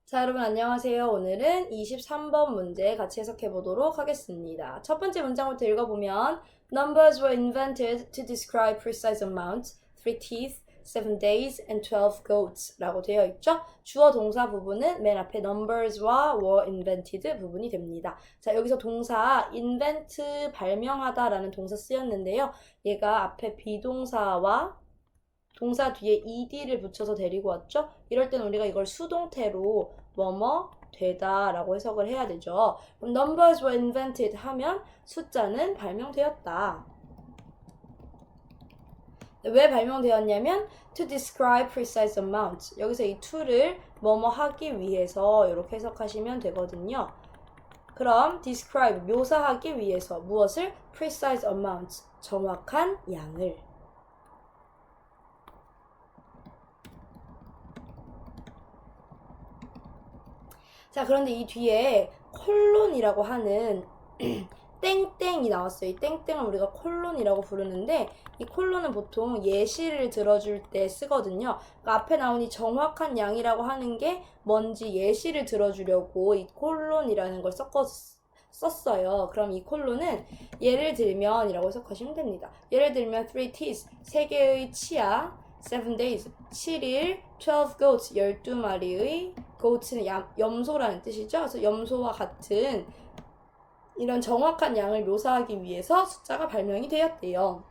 자, 여러분 안녕하세요. 오늘은 23번 문제 같이 해석해 보도록 하겠습니다. 첫 번째 문장부터 읽어보면 Numbers were invented to describe precise amounts, 3 teeth, 7 days, and 12 goats 라고 되어 있죠. 주어 동사 부분은 맨 앞에 numbers와 were invented 부분이 됩니다. 자, 여기서 동사 invent, 발명하다 라는 동사 쓰였는데요. 얘가 앞에 비동사와 동사 뒤에 ed를 붙여서 데리고 왔죠? 이럴 때는 우리가 이걸 수동태로 뭐뭐 되다 라고 해석을 해야 되죠. 그럼 numbers were invented 하면 숫자는 발명되었다. 왜 발명되었냐면 to describe precise amounts. 여기서 이 to를 뭐뭐 하기 위해서 이렇게 해석하시면 되거든요. 그럼 describe, 묘사하기 위해서 무엇을? precise amounts, 정확한 양을. 자, 그런데 이 뒤에 콜론이라고 하는 땡땡이 나왔어요. 이 땡땡을 우리가 콜론이라고 부르는데 이 콜론은 보통 예시를 들어줄 때 쓰거든요. 그러니까 앞에 나온 이 정확한 양이라고 하는 게 뭔지 예시를 들어주려고 이 콜론이라는 걸 썼어요. 그럼 이 콜론은 예를 들면 이라고 해석하시면 됩니다. 예를 들면 3 teeth, 3개의 치아, 7 days, 7일, 12 goats, 12마리의 goats는 염소라는 뜻이죠. 그래서 염소와 같은 이런 정확한 양을 묘사하기 위해서 숫자가 발명이 되었대요.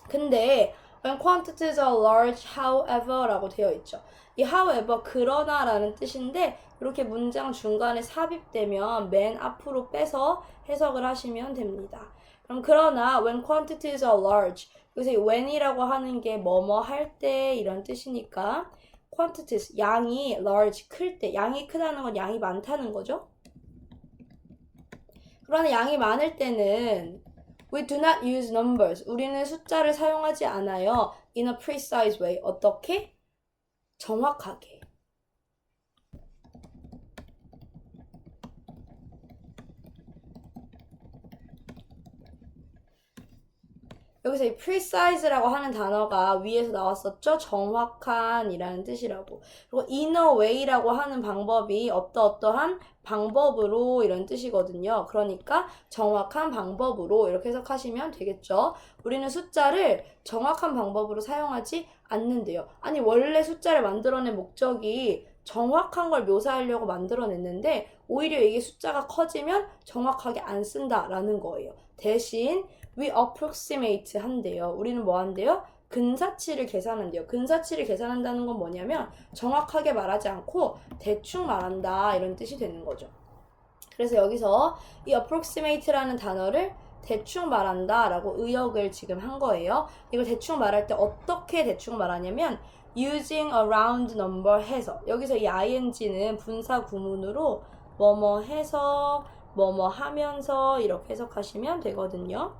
근데 when quantities are large, however 라고 되어 있죠. 이 however, 그러나 라는 뜻인데 이렇게 문장 중간에 삽입되면 맨 앞으로 빼서 해석을 하시면 됩니다. 그럼 그러나 when quantities are large, 여기서 이 when이라고 하는 게 뭐뭐 할 때 이런 뜻이니까 quantities, 양이 large, 클 때, 양이 크다는 건 양이 많다는 거죠. 그러나 양이 많을 때는 we do not use numbers. 우리는 숫자를 사용하지 않아요. in a precise way. 어떻게? 정확하게. 여기서 이 precise라고 하는 단어가 위에서 나왔었죠? 정확한 이라는 뜻이라고. 그리고 in a way라고 하는 방법이 어떠어떠한 방법으로 이런 뜻이거든요. 그러니까 정확한 방법으로 이렇게 해석하시면 되겠죠. 우리는 숫자를 정확한 방법으로 사용하지 않는데요. 아니 원래 숫자를 만들어낸 목적이 정확한 걸 묘사하려고 만들어냈는데 오히려 이게 숫자가 커지면 정확하게 안 쓴다라는 거예요. 대신 we approximate 한대요. 우리는 뭐 한대요? 근사치를 계산한대요. 근사치를 계산한다는 건 뭐냐면 정확하게 말하지 않고 대충 말한다 이런 뜻이 되는 거죠. 그래서 여기서 이 approximate라는 단어를 대충 말한다 라고 의역을 지금 한 거예요. 이걸 대충 말할 때 어떻게 대충 말하냐면 using a round number 해서, 여기서 이 ing는 분사 구문으로 뭐뭐 해서 뭐뭐 하면서 이렇게 해석하시면 되거든요.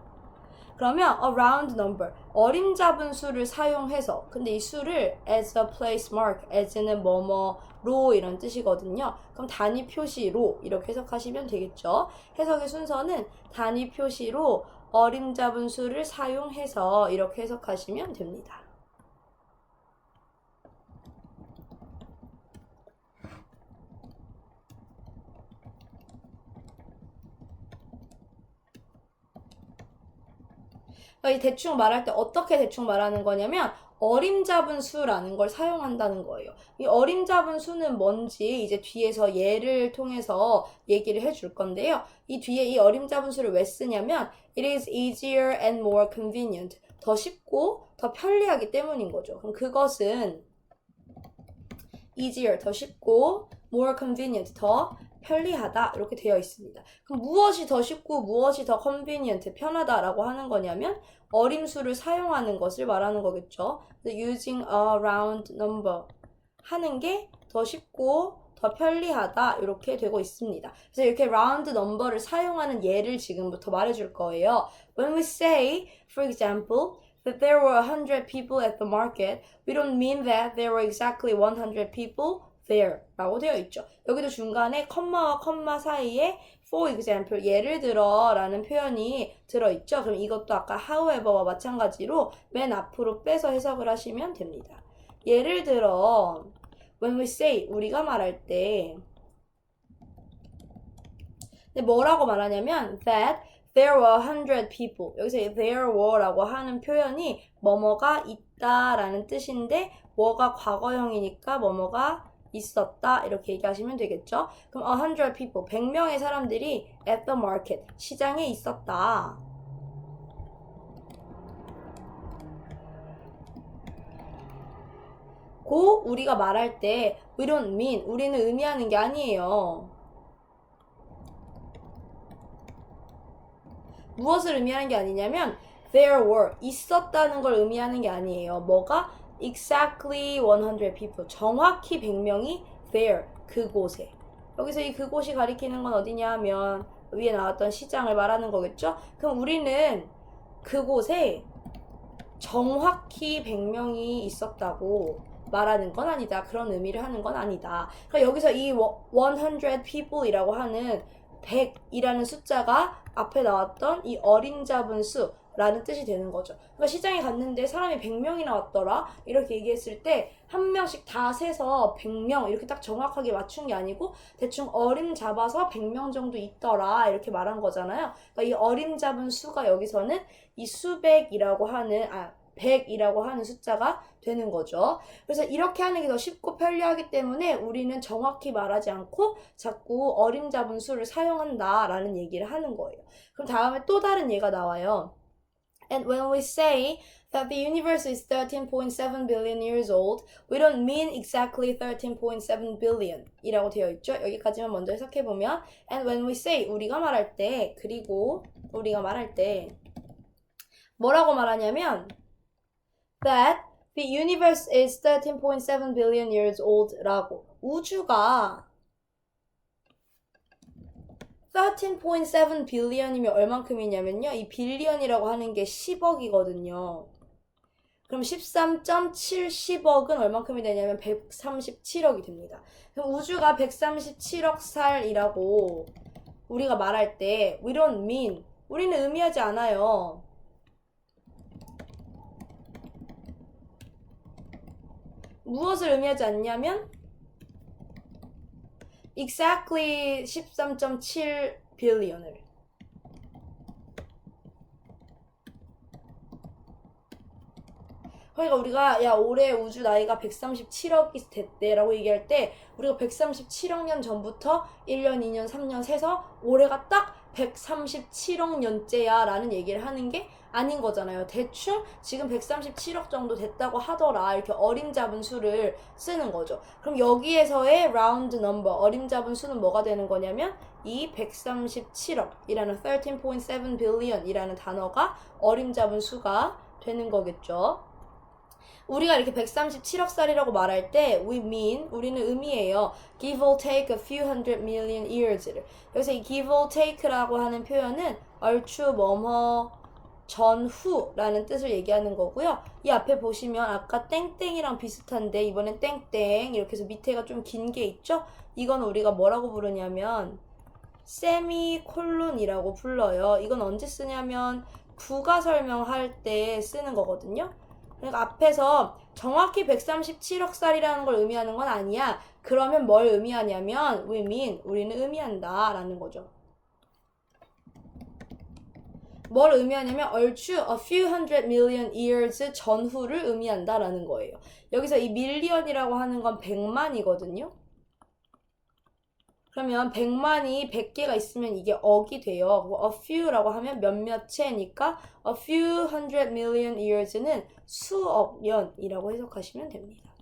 그러면 a round number, 어림잡은 수를 사용해서, 근데 이 수를 as a place mark, as는 뭐뭐로 이런 뜻이거든요. 그럼 단위 표시로 이렇게 해석하시면 되겠죠. 해석의 순서는 단위 표시로 어림잡은 수를 사용해서 이렇게 해석하시면 됩니다. 이 대충 말할 때 어떻게 대충 말하는 거냐면 어림잡은 수라는 걸 사용한다는 거예요. 이 어림잡은 수는 뭔지 이제 뒤에서 예를 통해서 얘기를 해줄 건데요. 이 뒤에 이 어림잡은 수를 왜 쓰냐면 it is easier and more convenient. 더 쉽고 더 편리하기 때문인 거죠. 그럼 그것은 easier, 더 쉽고 more convenient, 더 편리하다 이렇게 되어 있습니다. 그럼 무엇이 더 쉽고 무엇이 더 convenient, 편하다라고 하는 거냐면 어림수를 사용하는 것을 말하는 거겠죠. using a round number 하는 게 더 쉽고 더 편리하다 이렇게 되고 있습니다. 그래서 이렇게 round number를 사용하는 예를 지금부터 말해줄 거예요. When we say, for example, that there were 100 people at the market, we don't mean that there were exactly 100 people there 라고 되어 있죠. 여기도 중간에 컴마와 컴마 사이에 for example, 예를 들어 라는 표현이 들어있죠. 그럼 이것도 아까 however와 마찬가지로 맨 앞으로 빼서 해석을 하시면 됩니다. 예를 들어 when we say, 우리가 말할 때 근데 뭐라고 말하냐면 that there were 100 people. 여기서 there were라고 하는 표현이 뭐뭐가 있다라는 뜻인데 뭐가 과거형이니까 뭐뭐가 있었다 이렇게 얘기하시면 되겠죠. 그럼 100 people, 100명의 사람들이 at the market, 시장에 있었다. 고 우리가 말할 때 we don't mean, 우리는 의미하는 게 아니에요. 무엇을 의미하는 게 아니냐면 there were, 있었다는 걸 의미하는 게 아니에요. 뭐가? exactly 100 people, 정확히 100명이 there, 그곳에. 여기서 이 그곳이 가리키는 건 어디냐 하면 위에 나왔던 시장을 말하는 거겠죠? 그럼 우리는 그곳에 정확히 100명이 있었다고 말하는 건 아니다. 그런 의미를 하는 건 아니다. 그러니까 여기서 이 100 people이라고 하는 100이라는 숫자가 앞에 나왔던 이 어림잡은 수라는 뜻이 되는 거죠. 그러니까 시장에 갔는데 사람이 100명이나 왔더라 이렇게 얘기했을 때 한 명씩 다 세서 100명 이렇게 딱 정확하게 맞춘 게 아니고 대충 어림잡아서 100명 정도 있더라 이렇게 말한 거잖아요. 그러니까 이 어림잡은 수가 여기서는 이 수백이라고 하는 100이라고 하는 숫자가 되는 거죠. 그래서 이렇게 하는 게 더 쉽고 편리하기 때문에 우리는 정확히 말하지 않고 자꾸 어림잡은 수를 사용한다라는 얘기를 하는 거예요. 그럼 다음에 또 다른 예가 나와요. And when we say that the universe is 13.7 billion years old, we don't mean exactly 13.7 billion 이라고 되어 있죠. 여기까지만 먼저 해석해보면 And when we say, 우리가 말할 때, 그리고 우리가 말할 때 뭐라고 말하냐면 that the universe is 13.7 billion years old 라고 우주가 13.7 billion이면 얼만큼이냐면요 이 빌리언이라고 하는 게 10억이거든요 그럼 13.70억은 얼만큼이 되냐면 137억이 됩니다 그럼 우주가 137억 살이라고 우리가 말할 때 we don't mean 우리는 의미하지 않아요 무엇을 의미하지 않냐면 exactly 13.7 billion을 그러니까 우리가 야 올해 우주 나이가 137억이 됐대 라고 얘기할 때 우리가 137억 년 전부터 1년, 2년, 3년 세서 올해가 딱 137억 년째야 라는 얘기를 하는 게 아닌 거잖아요. 대충 지금 137억 정도 됐다고 하더라 이렇게 어림잡은 수를 쓰는 거죠. 그럼 여기에서의 round number 어림잡은 수는 뭐가 되는 거냐면 이 137억이라는 13.7 billion 이라는 단어가 어림잡은 수가 되는 거겠죠. 우리가 이렇게 137억 살이라고 말할 때 we mean 우리는 의미해요. give or take a few hundred million years를. 여기서 이 give or take라고 하는 표현은 얼추 뭐뭐 전후라는 뜻을 얘기하는 거고요. 이 앞에 보시면 아까 땡땡이랑 비슷한데 이번엔 땡땡 이렇게 해서 밑에가 좀 긴 게 있죠? 이건 우리가 뭐라고 부르냐면 세미콜론이라고 불러요. 이건 언제 쓰냐면 부가 설명할 때 쓰는 거거든요. 그러니까 앞에서 정확히 137억 살이라는 걸 의미하는 건 아니야. 그러면 뭘 의미하냐면 we mean, 우리는 의미한다 라는 거죠. 뭘 의미하냐면 얼추 a few hundred million years 전후를 의미한다 라는 거예요. 여기서 이 밀리언이라고 하는 건 100만이거든요. 그러면 100만이 100개가 있으면 이게 억이 돼요. a few라고 하면 몇몇 채니까 a few hundred million years는 수억 년이라고 해석하시면 됩니다.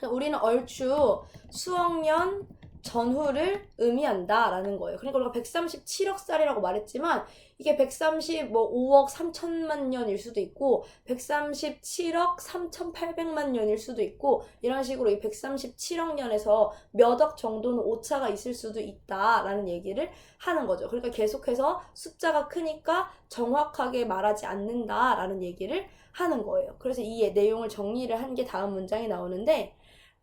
우리는 얼추 수억 년 전후를 의미한다 라는 거예요. 그러니까 우리가 137억 살이라고 말했지만 이게 135억 3천만 년일 수도 있고 137억 3,800만 년일 수도 있고 이런 식으로 이 137억 년에서 몇 억 정도는 오차가 있을 수도 있다 라는 얘기를 하는 거죠. 그러니까 계속해서 숫자가 크니까 정확하게 말하지 않는다 라는 얘기를 하는 거예요. 그래서 이 내용을 정리를 한 게 다음 문장에 나오는데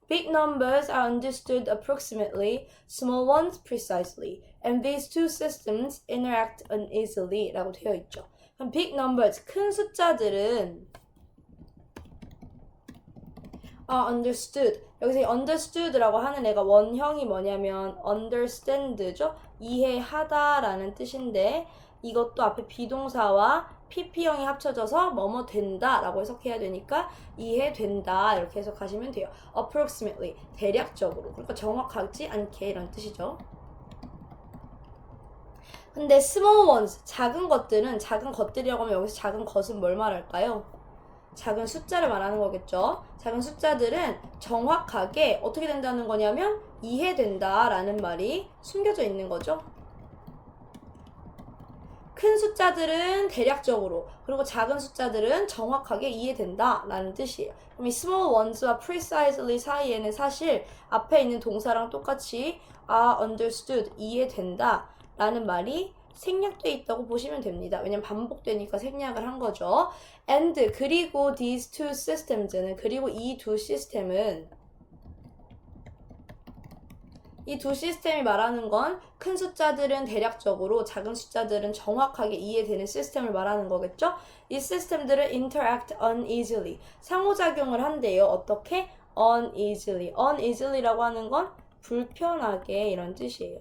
Big numbers are understood approximately, small ones precisely, and these two systems interact uneasily 라고 되어 있죠. 그럼 big numbers, 큰 숫자들은 are understood, 여기서 이 understood라고 하는 애가 원형이 뭐냐면 understand죠. 이해하다라는 뜻인데 이것도 앞에 비동사와 PP형이 합쳐져서 뭐뭐 된다라고 해석해야 되니까 이해된다 이렇게 해석하시면 돼요. approximately 대략적으로. 그러니까 정확하지 않게 이런 뜻이죠. 근데 small ones 작은 것들은 작은 것들이라고 하면 여기서 작은 것은 뭘 말할까요? 작은 숫자를 말하는 거겠죠. 작은 숫자들은 정확하게 어떻게 된다는 거냐면 이해된다 라는 말이 숨겨져 있는 거죠. 큰 숫자들은 대략적으로 그리고 작은 숫자들은 정확하게 이해된다 라는 뜻이에요. 그럼 이 small ones와 precisely 사이에는 사실 앞에 있는 동사랑 똑같이 understood 이해된다 라는 말이 생략돼 있다고 보시면 됩니다. 왜냐면 반복되니까 생략을 한 거죠. and 그리고 these two systems는 그리고 이 두 시스템은 이 두 시스템이 말하는 건 큰 숫자들은 대략적으로 작은 숫자들은 정확하게 이해되는 시스템을 말하는 거겠죠? 이 시스템들은 interact uneasily 상호작용을 한대요. 어떻게? uneasily uneasily라고 하는 건 불편하게 이런 뜻이에요.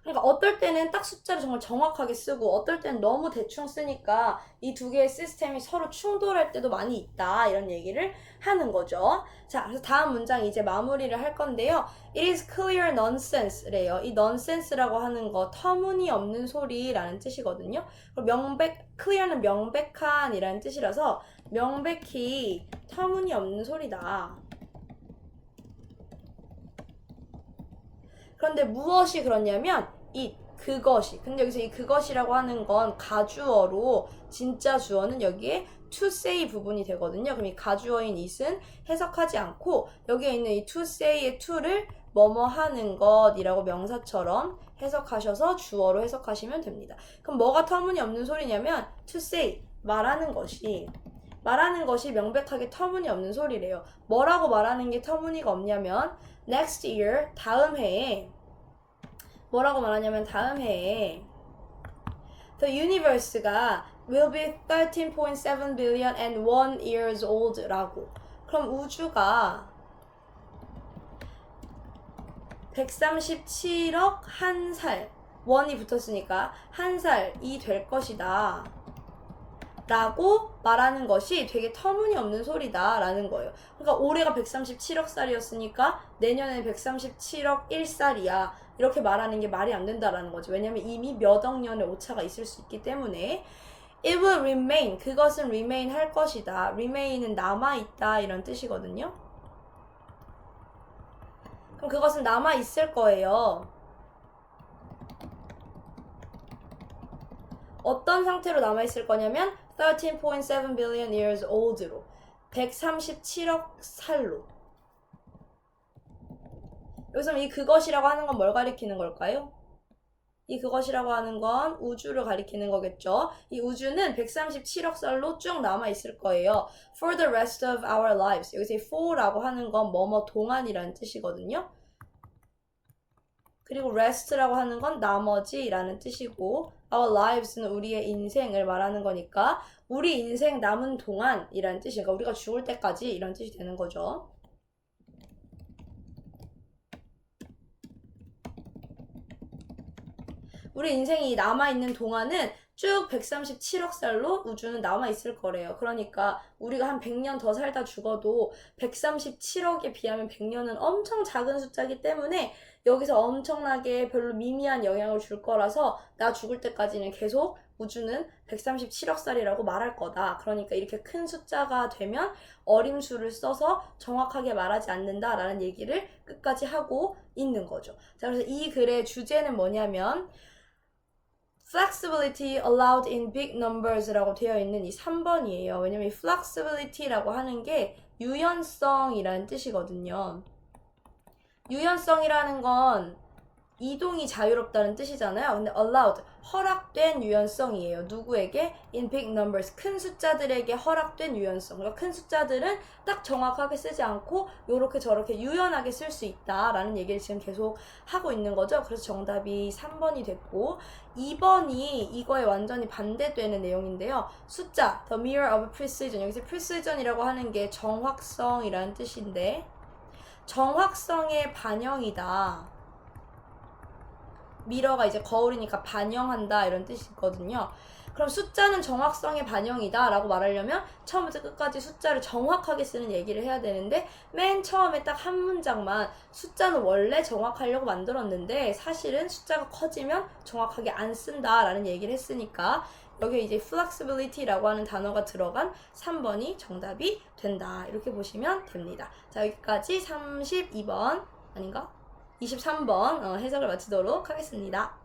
그러니까 어떨 때는 딱 숫자를 정말 정확하게 쓰고 어떨 때는 너무 대충 쓰니까 이 두 개의 시스템이 서로 충돌할 때도 많이 있다 이런 얘기를 하는 거죠. 자, 그래서 다음 문장 이제 마무리를 할 건데요. It is clear nonsense래요. 이 nonsense라고 하는 거 터무니없는 소리라는 뜻이거든요. 그리고 clear는 명백한 이라는 뜻이라서 명백히 터무니없는 소리다. 그런데 무엇이 그렇냐면 그것이. 근데 여기서 이 그것이라고 하는 건 가주어로 진짜 주어는 여기에 to say 부분이 되거든요. 그럼 이 가주어인 it은 해석하지 않고 여기에 있는 이 to say의 to를 뭐뭐 하는 것이라고 명사처럼 해석하셔서 주어로 해석하시면 됩니다. 그럼 뭐가 터무니없는 소리냐면 to say 말하는 것이 명백하게 터무니없는 소리래요. 뭐라고 말하는 게 터무니가 없냐면 next year 다음 해에 뭐라고 말하냐면 다음 해에 the universe가 will be 13.7 billion and 1 years old 라고. 그럼 우주가 137억 한 살, 1이 붙었으니까 한 살이 될 것이다 라고 말하는 것이 되게 터무니없는 소리다 라는 거예요. 그러니까 올해가 137억 살이었으니까 내년에는 137억 1살이야 이렇게 말하는 게 말이 안 된다라는 거지. 왜냐면 이미 몇 억 년의 오차가 있을 수 있기 때문에 it will remain, 그것은 remain 할 것이다. remain은 남아있다 이런 뜻이거든요. 그럼 그것은 남아있을 거예요. 어떤 상태로 남아있을 거냐면 13.7 billion years old로 137억 살로. 여기서 이 그것이라고 하는 건 뭘 가리키는 걸까요? 이 그것이라고 하는 건 우주를 가리키는 거겠죠. 이 우주는 137억 살로 쭉 남아있을 거예요. For the rest of our lives. 여기서 이 for라고 하는 건 뭐뭐 동안이라는 뜻이거든요. 그리고 rest라고 하는 건 나머지라는 뜻이고 our lives는 우리의 인생을 말하는 거니까 우리 인생 남은 동안이라는 뜻이니까 우리가 죽을 때까지 이런 뜻이 되는 거죠. 우리 인생이 남아있는 동안은 쭉 137억 살로 우주는 남아있을 거래요. 그러니까 우리가 한 100년 더 살다 죽어도 137억에 비하면 100년은 엄청 작은 숫자이기 때문에 여기서 엄청나게 별로 미미한 영향을 줄 거라서 나 죽을 때까지는 계속 우주는 137억 살이라고 말할 거다. 그러니까 이렇게 큰 숫자가 되면 어림수를 써서 정확하게 말하지 않는다라는 얘기를 끝까지 하고 있는 거죠. 자, 그래서 이 글의 주제는 뭐냐면 flexibility allowed in big numbers라고 되어 있는 이 3번이에요. 왜냐면 이 flexibility라고 하는 게 유연성이라는 뜻이거든요. 유연성이라는 건 이동이 자유롭다는 뜻이잖아요. 근데 allowed, 허락된 유연성이에요. 누구에게? in big numbers, 큰 숫자들에게 허락된 유연성. 그러니까 큰 숫자들은 딱 정확하게 쓰지 않고 요렇게 저렇게 유연하게 쓸 수 있다라는 얘기를 지금 계속 하고 있는 거죠. 그래서 정답이 3번이 됐고 2번이 이거에 완전히 반대되는 내용인데요. 숫자, the mirror of precision. 여기서 precision이라고 하는 게 정확성이라는 뜻인데 정확성의 반영이다. 미러가 이제 거울이니까 반영한다 이런 뜻이거든요. 그럼 숫자는 정확성의 반영이다 라고 말하려면 처음부터 끝까지 숫자를 정확하게 쓰는 얘기를 해야 되는데 맨 처음에 딱 한 문장만 숫자는 원래 정확하려고 만들었는데 사실은 숫자가 커지면 정확하게 안 쓴다 라는 얘기를 했으니까 여기에 이제 flexibility라고 하는 단어가 들어간 3번이 정답이 된다 이렇게 보시면 됩니다. 자, 여기까지 32번 아닌가? 23번 해석을 마치도록 하겠습니다.